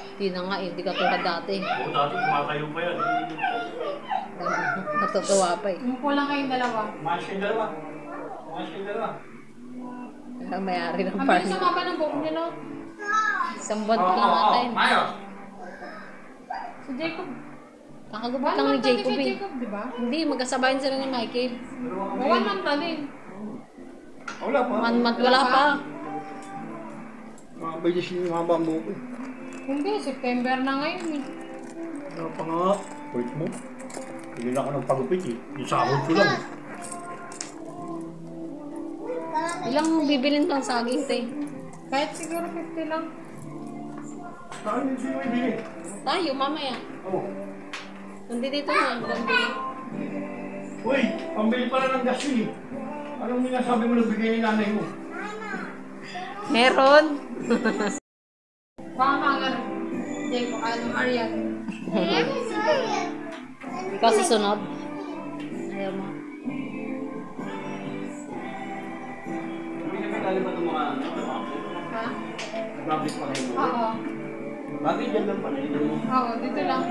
Hindi na nga eh, hindi ka tulad dati. Oo, dati kumatayo pa yan. Natutuwa pa eh. Umupo lang kayong dalawa. Umayos kayong dalawa. Umayos kayong dalawa. Ang mayari ng Ang farm. bilis sumapa ng buhok niya, no? Isang buwan pa lang natin. Mayos! Si Jacob. Kakagubot lang ni Jacob eh. Jacob, di ba? Hindi, magkasabayan sila ni Michael. One month na din. Wala pa. Manmat wala pa. Mga bilis yung mga bambu ko eh. Hindi, September na ngayon eh. Ano pa nga? Wait mo. Hindi na ako nagpagupit eh. Yung sahod ko lang. Ilang bibilin pang saging, te? Kahit siguro 50 lang. Saan yung sino ibili? Tayo, mamaya. Oo. Hindi dito na. Uy, pambili pala ng gas eh. Anong minasabi mo na bigay ni nanay mo? Meron. Baka mga Jacob, anong Arian? Ikaw susunod. Ayaw mo. Hindi ka pinali ba itong mga Ha? public pa kayo? Oo. Bakit dyan lang pala ito mo? Oo, dito lang.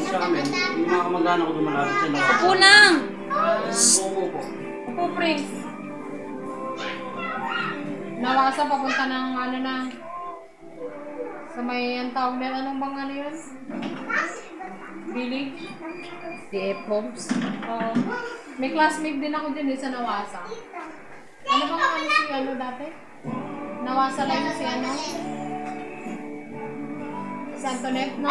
Sa kami, yung mga kamag-anak ko dumalapit sa mga. Upo lang! Upo. Upo, Prince. Nawasa, papunta ng ano na. Sa may ang tawag na, anong bang ano yun? Village? DF Homes. Oo. May classmate din ako din sa Nawasa. Ano bang ano si ano dati? Nawasa lang si ano? Si Antoinette, no?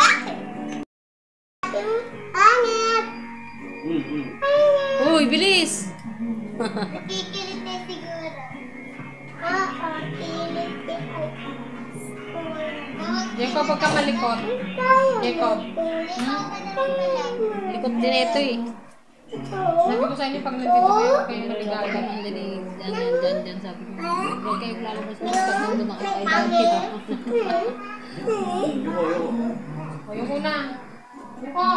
Uy, bilis! Kikilit na siguro. Oo, kikilit na. Jacob, pagka malikot. Jacob. Likot din ito eh. Sabi ko sa inyo, pag nandito kayo, huwag kayong Naligaga naligaga. man din eh. Dyan, sabi ko. Huwag kayong lalabas mo pag nung dumakit kayo dati ba? Ayoko na. Ayoko.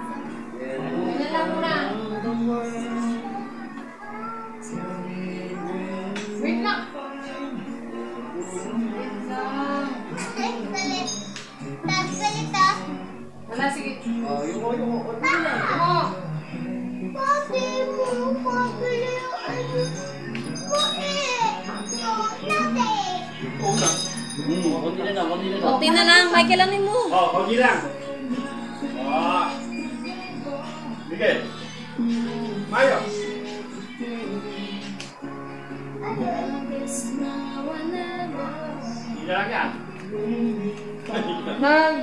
Ganyan lang muna. Wait lang. Wait lang. Tagpalit ah. Wala, sige. Yung Ayoko. Papi mo, pabili yung ano. Bakit? Natin. konti na lang, konti na lang. Kunti na lang, Michael, ano mo? Oh, konti lang. Ah. Miguel. Mayo. Hindi lang yan.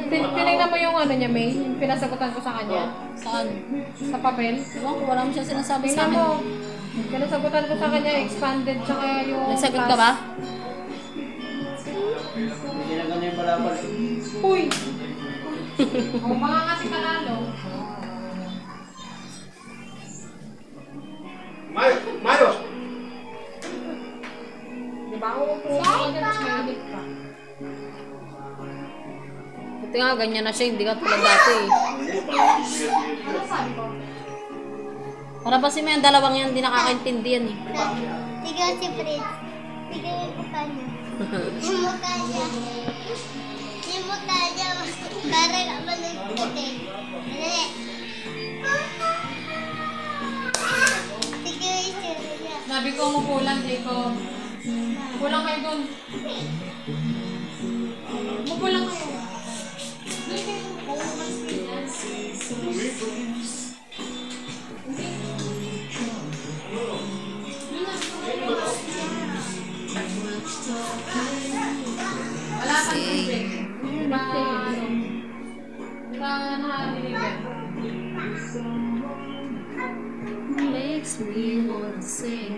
Pinignan mo yung ano niya, May? Yung pinasagutan ko sa kanya. Saan? Sa papel. Ewan ko, wala mo siya sinasabi sa Tingnan akin. mo. Pinasagutan ko sa kanya, expanded, tsaka yung... Nagsagot ka ba? Hindi na ganun yung balabal. Uy! O, mga kasi kalalo. Mayo. Di ba? Uupo ka dyan, tapos mainit ka. Buti nga, ganyan na siya, hindi ka tulad dati eh. Ano sabi ko? Para ba si may ang dalawang yan, hindi nakakaintindihan eh. Tignan si Prince. Tignan yung mukha niya. Yung mukha niya. Yung mukha niya. Parang malungkot eh. Dali. Tignan yung sila niya. Sabi ko, umupulan, Jacob. Umupulan kayo dun. Umupulan kayo. Doon kayo. Umupulan kayo. Wala kang tubig. Di ba, ano? Di ba, nakadiligan? Makes me wanna sing.